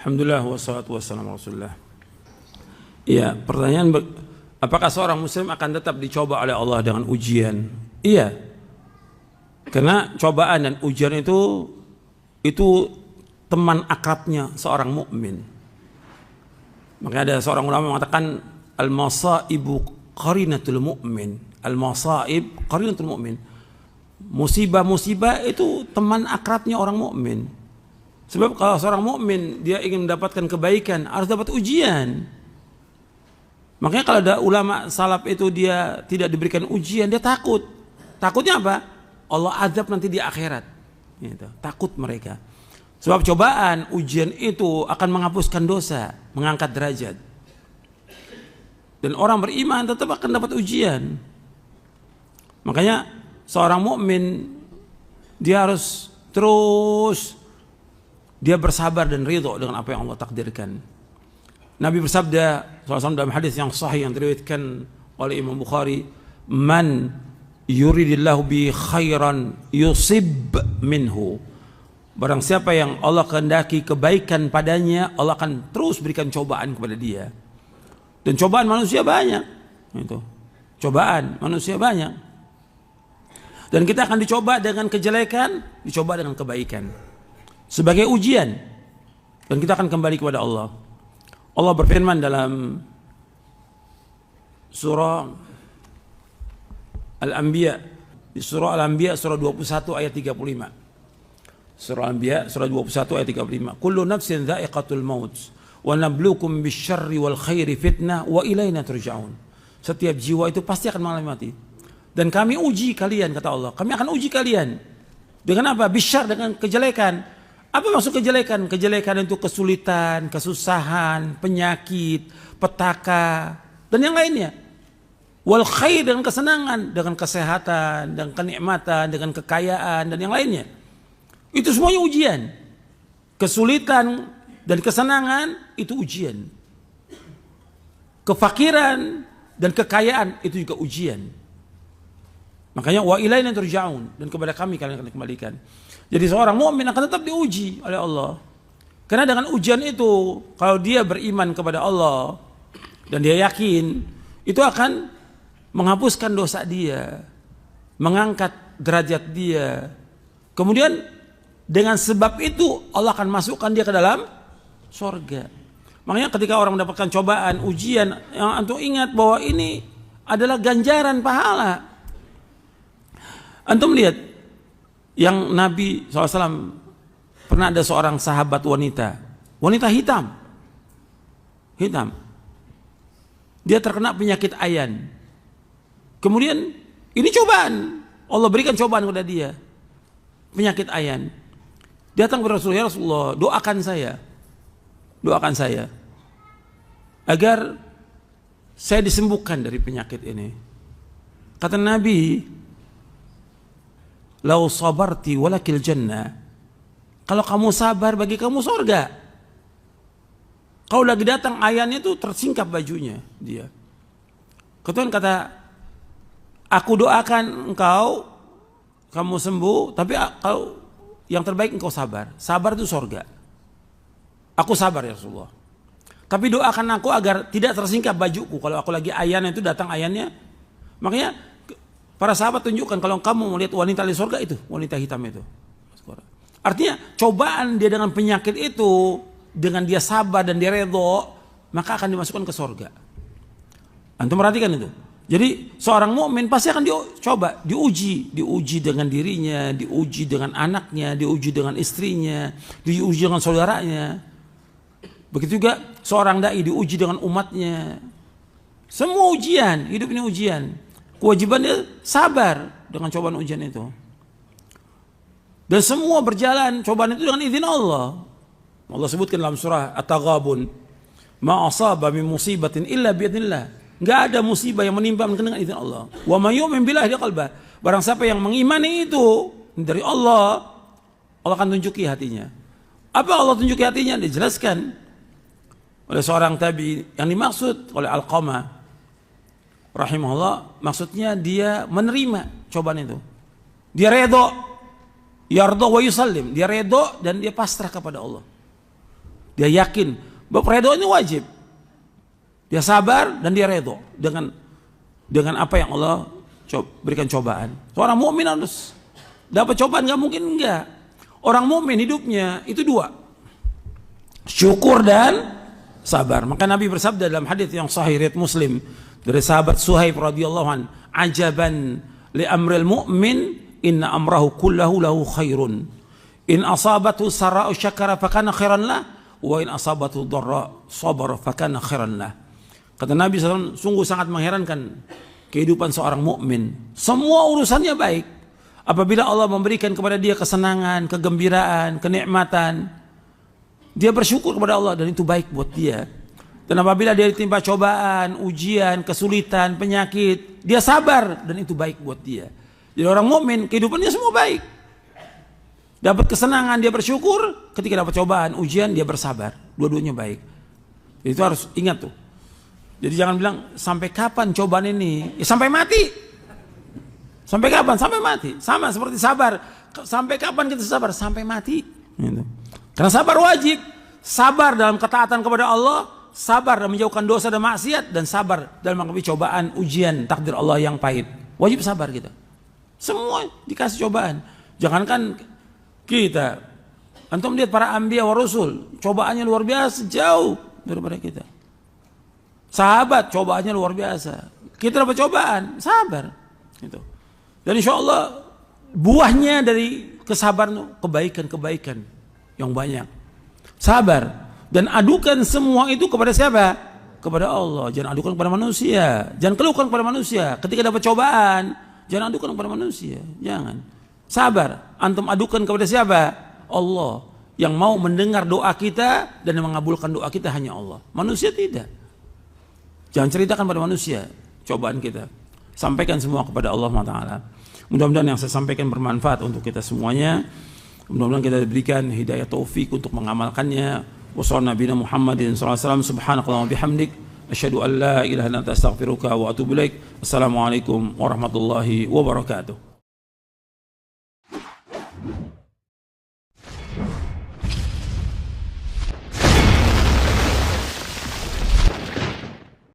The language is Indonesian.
Alhamdulillah wassalatu wassalamu ala Rasulillah. Iya, pertanyaan apakah seorang muslim akan tetap dicoba oleh Allah dengan ujian? Iya. Karena cobaan dan ujian itu teman akrabnya seorang mukmin. Makanya ada seorang ulama mengatakan al-masaibu qarinatul mu'min. Al-masaib qarinatul mu'min. Musibah-musibah itu teman akrabnya orang mukmin. Sebab kalau seorang mukmin dia ingin mendapatkan kebaikan harus dapat ujian. Makanya kalau ada ulama salaf itu dia tidak diberikan ujian, dia takut. Takutnya apa? Allah azab nanti di akhirat. Gitu. Takut mereka. Sebab cobaan, ujian itu akan menghapuskan dosa, mengangkat derajat. Dan orang beriman tetap akan dapat ujian. Makanya seorang mukmin dia harus terus dia bersabar dan ridho dengan apa yang Allah takdirkan. Nabi bersabda SAW dalam hadis yang sahih yang diriwayatkan oleh Imam Bukhari, "Man yuridillahu bi khairan yusib minhu." Barang siapa yang Allah kehendaki kebaikan padanya, Allah akan terus berikan cobaan kepada dia. Dan cobaan manusia banyak. Itu. Cobaan manusia banyak. Dan kita akan dicoba dengan kejelekan, dicoba dengan kebaikan. Sebagai ujian. Dan kita akan kembali kepada Allah. Allah berfirman dalam surah Al-Anbiya, di surah Al-Anbiya surah 21 ayat 35. Surah Al-Anbiya surah 21 ayat 35. Kullu nafsin dha'iqatul maut wa nabluukum bisyarri wal khairi fitnah wa ilaina turja'un. Setiap jiwa itu pasti akan mengalami mati. Dan kami uji kalian, kata Allah. Kami akan uji kalian. Dengan apa? Bisyar, dengan kejelekan. Apa maksud kejelekan? Kejelekan itu kesulitan, kesusahan, penyakit, petaka, dan yang lainnya. Wal khair, dengan kesenangan, dengan kesehatan, dengan kenikmatan, dengan kekayaan, dan yang lainnya. Itu semuanya ujian. Kesulitan dan kesenangan itu ujian. Kefakiran dan kekayaan itu juga ujian. Makanya wa ilaina turja'un, dan kepada kami kalian akan dikembalikan. Jadi seorang mukmin akan tetap diuji oleh Allah. Karena dengan ujian itu, kalau dia beriman kepada Allah dan dia yakin, itu akan menghapuskan dosa dia, mengangkat derajat dia. Kemudian dengan sebab itu Allah akan masukkan dia ke dalam surga. Makanya ketika orang mendapatkan cobaan, ujian, yang antum ingat bahwa ini adalah ganjaran pahala. Antum lihat yang Nabi SAW pernah ada seorang sahabat wanita hitam, dia terkena penyakit ayan. Kemudian ini cobaan, Allah berikan cobaan kepada dia, penyakit ayan. Datang kepada Rasulullah, ya Rasulullah, doakan saya agar saya disembuhkan dari penyakit ini. Kata Nabi, "Lau sabarti walakil jannah." Kalau kamu sabar, bagi kamu surga. Kalau lagi datang ayannya itu tersingkap bajunya dia. Kemudian kata, "Aku doakan engkau, kamu sembuh, tapi kalau yang terbaik engkau sabar. Sabar itu surga. Aku sabar ya Rasulullah. Tapi doakan aku agar tidak tersingkap bajuku kalau aku lagi ayan itu datang ayannya." Makanya para sahabat tunjukkan kalau kamu melihat wanita di surga itu, wanita hitam itu. Artinya cobaan dia dengan penyakit itu, dengan dia sabar dan dia redho, maka akan dimasukkan ke surga. Antum perhatikan itu. Jadi seorang mukmin pasti akan dicoba, diuji dengan dirinya, diuji dengan anaknya, diuji dengan istrinya, diuji dengan saudaranya. Begitu juga seorang dai diuji dengan umatnya. Semua ujian, hidup ini ujian. Kewajibannya sabar dengan cobaan ujian itu. Dan semua berjalan cobaan itu dengan izin Allah. Allah sebutkan dalam surah At-Taghabun, "Ma asaba min musibatin illa biidznillah." Enggak ada musibah yang menimpa dengan izin Allah. Wa may yu'min billahi qalbah. Barang siapa yang mengimani itu dari Allah, Allah akan tunjuki hatinya. Apa Allah tunjuki hatinya? Dijelaskan oleh seorang tabi yang dimaksud oleh Alqamah rahimahullah, maksudnya dia menerima cobaan itu. Dia redho, yardo wa yusallim, dia redho dan dia pasrah kepada Allah. Dia yakin bahwa ridho ini wajib. Dia sabar dan dia ridho dengan apa yang Allah berikan cobaan. Seorang mukmin harus dapat cobaan, nggak mungkin enggak. Orang mukmin hidupnya itu dua, syukur dan sabar. Maka Nabi bersabda dalam hadis yang sahih riwayat Muslim dari sahabat Suhaib radhiyallahu an, ajaban li amril mu'min inna amrahu kullahu lahu khairun. In asabathu sara'u syakara fakana khairan lah, wa in asabathu dharra sabara fakana khairan lah. Kata Nabi SAW, sungguh sangat mengherankan kehidupan seorang mukmin. Semua urusannya baik. Apabila Allah memberikan kepada dia kesenangan, kegembiraan, kenikmatan, dia bersyukur kepada Allah dan itu baik buat dia. Dan apabila dia ditimpa cobaan, ujian, kesulitan, penyakit, dia sabar dan itu baik buat dia. Jadi orang mukmin kehidupannya semua baik. Dapat kesenangan dia bersyukur, ketika dapat cobaan, ujian dia bersabar. Dua-duanya baik. Itu harus ingat tuh. Jadi jangan bilang sampai kapan cobaan ini? Ya, sampai mati. Sampai kapan? Sampai mati. Sama seperti sabar. Sampai kapan kita sabar? Sampai mati. Gitu. Karena sabar wajib. Sabar dalam ketaatan kepada Allah, sabar dalam menjauhkan dosa dan maksiat, dan sabar dalam menghadapi cobaan, ujian, takdir Allah yang pahit. Wajib sabar kita. Semua dikasih cobaan. Jangankan kita. Antum lihat para anbiya wa rasul, cobaannya luar biasa, jauh daripada kita. Sahabat cobaannya luar biasa. Kita dapat cobaan, sabar. Gitu. Dan insya Allah buahnya dari kesabaran kebaikan-kebaikan yang banyak. Sabar dan adukan semua itu kepada siapa? Kepada Allah. Jangan adukan kepada manusia. Jangan keluhkan kepada manusia. Ketika dapat cobaan, jangan adukan kepada manusia. Jangan. Sabar. Antum adukan kepada siapa? Allah. Yang mau mendengar doa kita dan mengabulkan doa kita hanya Allah. Manusia tidak. Jangan ceritakan pada manusia cobaan kita. Sampaikan semua kepada Allah Taala. Mudah-mudahan yang saya sampaikan bermanfaat untuk kita semuanya. Mudah-mudahan kita diberikan hidayah taufik untuk mengamalkannya. Wassallallahu nabiyana Muhammadin sallallahu alaihi wasallam. Subhanakallahumma bihamdik asyhadu an la ilaha illa anta astaghfiruka wa atubu ilaik. Assalamualaikum warahmatullahi wabarakatuh.